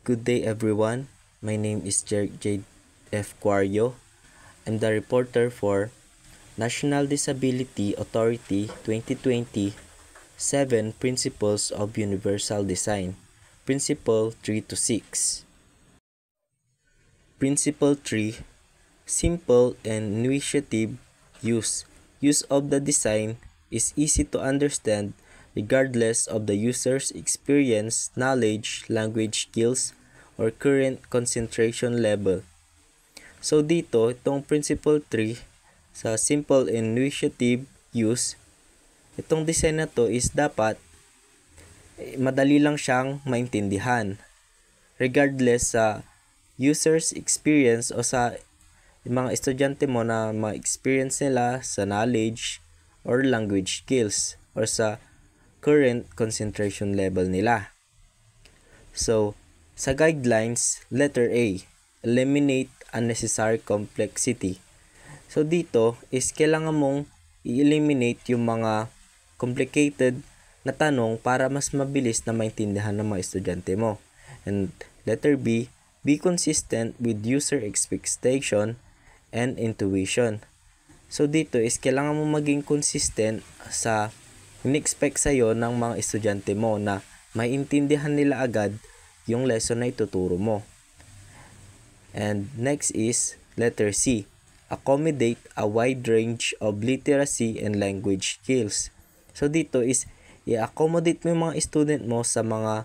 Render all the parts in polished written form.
Good day everyone. My name is J. F. Quario. I'm the reporter for National Disability Authority 2020 7 Principles of Universal Design. Principle 3 to 6. Principle 3. Simple and intuitive use. Use of the design is easy to understand regardless of the user's experience, knowledge, language skills, or current concentration level. So dito, itong Principle 3 sa simple and intuitive use, itong design na to is dapat madali lang siyang maintindihan regardless sa user's experience o sa mga estudyante mo na ma-experience nila sa knowledge or language skills or sa current concentration level nila. So, sa guidelines, letter A, eliminate unnecessary complexity. So, dito is kailangan mong i-eliminate yung mga complicated na tanong para mas mabilis na maintindihan ng mga estudyante mo. And letter B, be consistent with user expectation and intuition. So dito is kailangan mo maging consistent sa in-expect sa'yo ng mga estudyante mo na maintindihan nila agad yung lesson na ituturo mo. And next is letter C, accommodate a wide range of literacy and language skills. So dito is i-accommodate mo yung mga student mo sa mga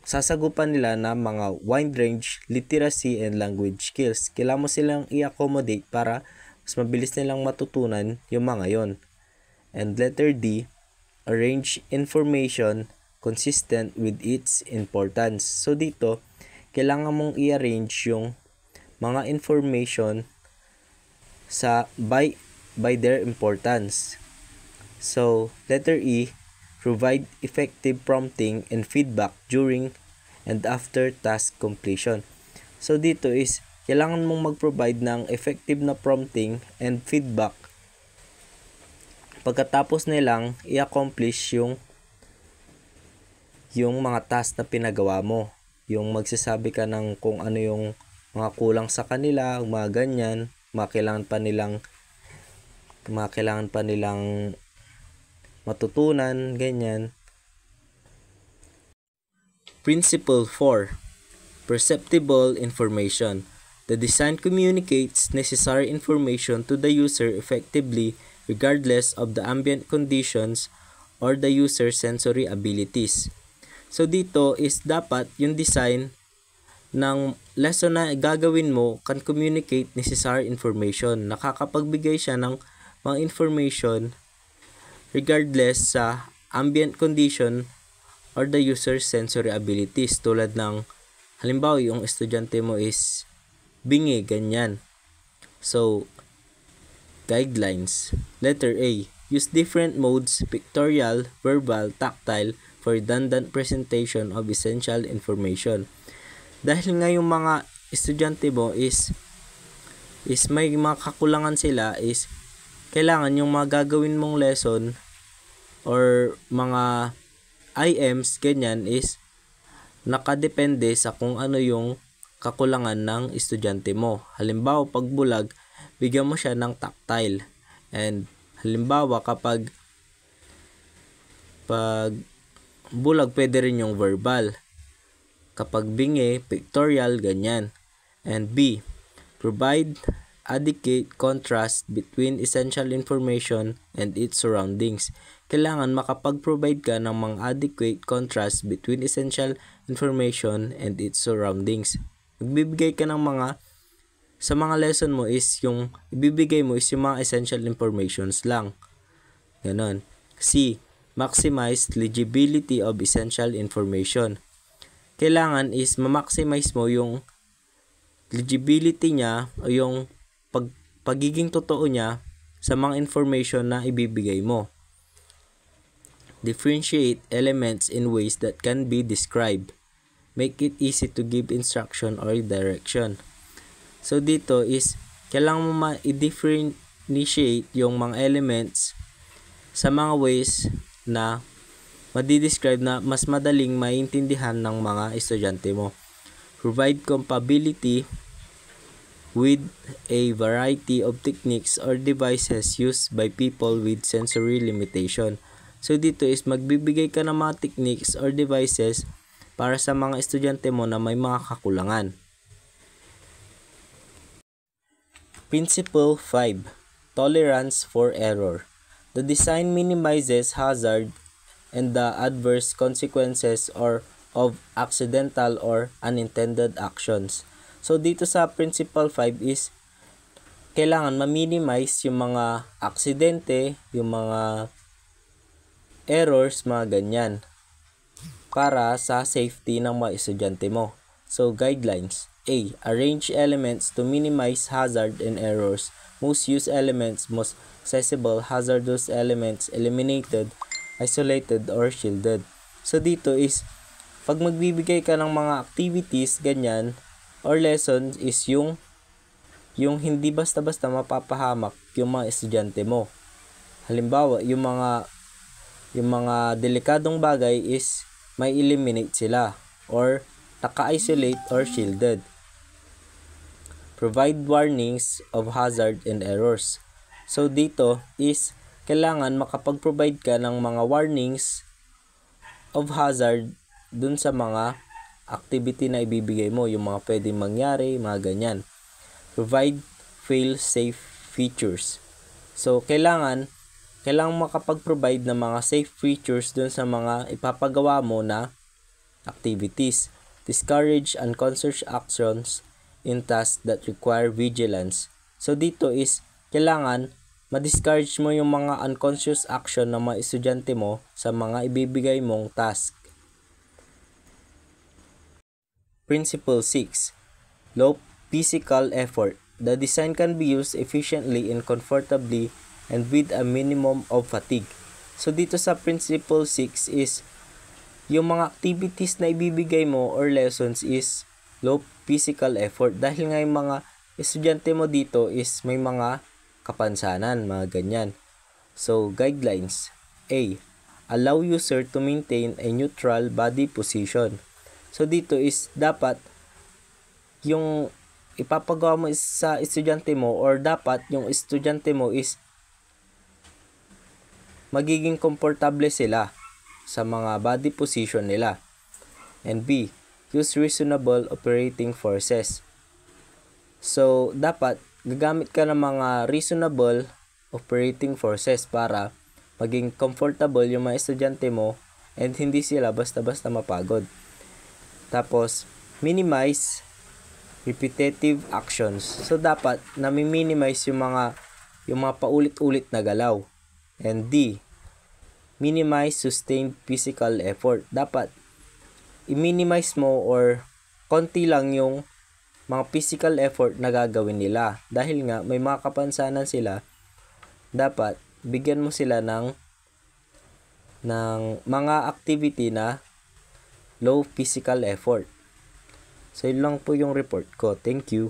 sasagupan nila na mga wide range literacy and language skills. Kailangan mo silang i-accommodate para mas mabilis nilang matutunan yung mga yon. And letter D, arrange information consistent with its importance. So dito, kailangan mong i-arrange yung mga information sa by their importance. So, letter E, provide effective prompting and feedback during and after task completion. So dito is kailangan mong mag-provide ng effective na prompting and feedback pagkatapos nilang i-accomplish yung mga task na pinagawa mo. Yung magsasabi ka ng kung ano yung mga kulang sa kanila, mga ganyan, mga kailangan pa nilang matutunan, ganyan. Principle 4. Perceptible information. The design communicates necessary information to the user effectively regardless of the ambient conditions or the user's sensory abilities. So dito is dapat yung design ng lesson na gagawin mo can communicate necessary information. Nakakapagbigay siya ng mga information regardless sa ambient condition or the user's sensory abilities. Tulad ng, halimbawa, yung estudyante mo is bingi, ganyan. So, guidelines. Letter A, use different modes, pictorial, verbal, tactile, for redundant presentation of essential information. Dahil nga yung mga estudyante mo is may mga kakulangan sila, is kailangan yung mga gagawin mong lesson or mga IMs, ganyan, is nakadepende sa kung ano yung kakulangan ng estudyante mo. Halimbawa, pag bulag, bigyan mo siya ng tactile. And halimbawa, kapag bulag, pwede rin yung verbal. Kapag bingi, pictorial, ganyan. And B, provide adequate contrast between essential information and its surroundings. Kailangan makapag-provide ka ng mga adequate contrast between essential information and its surroundings. Magbibigay ka ng sa mga lesson mo is yung ibibigay mo is yung mga essential informations lang. Ganon. C, maximize legibility of essential information. Kailangan is ma-maximize mo yung legibility niya o yung pagiging totoo niya sa mga information na ibibigay mo. Differentiate elements in ways that can be described. Make it easy to give instruction or direction. So dito is kailangan mo ma-differentiate yung mga elements sa mga ways na madidescribe na mas madaling maintindihan ng mga estudyante mo. Provide compatibility with a variety of techniques or devices used by people with sensory limitation. So dito is magbibigay ka ng mga techniques or devices para sa mga estudyante mo na may mga kakulangan. Principle 5. Tolerance for error. The design minimizes hazard and the adverse consequences of accidental or unintended actions. So dito sa Principle 5 is kailangan ma-minimize yung mga aksidente, yung mga errors, mga ganyan para sa safety ng mga estudyante mo. So guidelines. A. Arrange elements to minimize hazard and errors. Most used elements, most accessible hazardous elements eliminated, isolated, or shielded. So dito is pag magbibigay ka ng mga activities ganyan or lessons is yung hindi basta-basta mapapahamak yung mga estudyante mo. Halimbawa, yung mga delikadong bagay is may eliminate sila or naka-isolate or shielded. Provide warnings of hazard and errors. So dito is kailangan makapag-provide ka ng mga warnings of hazard dun sa mga activity na ibibigay mo, yung mga pwedeng mangyari, mga ganyan. Provide fail-safe features. So, kailangan makapag-provide ng mga safe features dun sa mga ipapagawa mo na activities. Discourage unconscious actions in tasks that require vigilance. So, dito is kailangan ma-discourage mo yung mga unconscious action ng mga estudyante mo sa mga ibibigay mong task. Principle 6. Low physical effort. The design can be used efficiently and comfortably and with a minimum of fatigue. So dito sa Principle 6 is yung mga activities na ibibigay mo or lessons is low physical effort dahil nga yung mga estudyante mo dito is may mga kapansanan, mga ganyan. So guidelines. A. Allow user to maintain a neutral body position. So dito is dapat yung ipapagawa mo sa estudyante mo or dapat yung estudyante mo is magiging komportable sila sa mga body position nila. And B. Use reasonable operating forces. So dapat gagamit ka ng mga reasonable operating forces para maging comfortable yung mga estudyante mo and hindi sila basta-basta mapagod. Tapos, minimize repetitive actions. So, dapat nami-minimize yung mga paulit-ulit na galaw. And D, minimize sustained physical effort. Dapat, i-minimize mo or konti lang yung mga physical effort na gagawin nila. Dahil nga, may mga kapansanan sila, dapat, bigyan mo sila ng mga activity na low physical effort. So, yun lang po yung report ko. Thank you.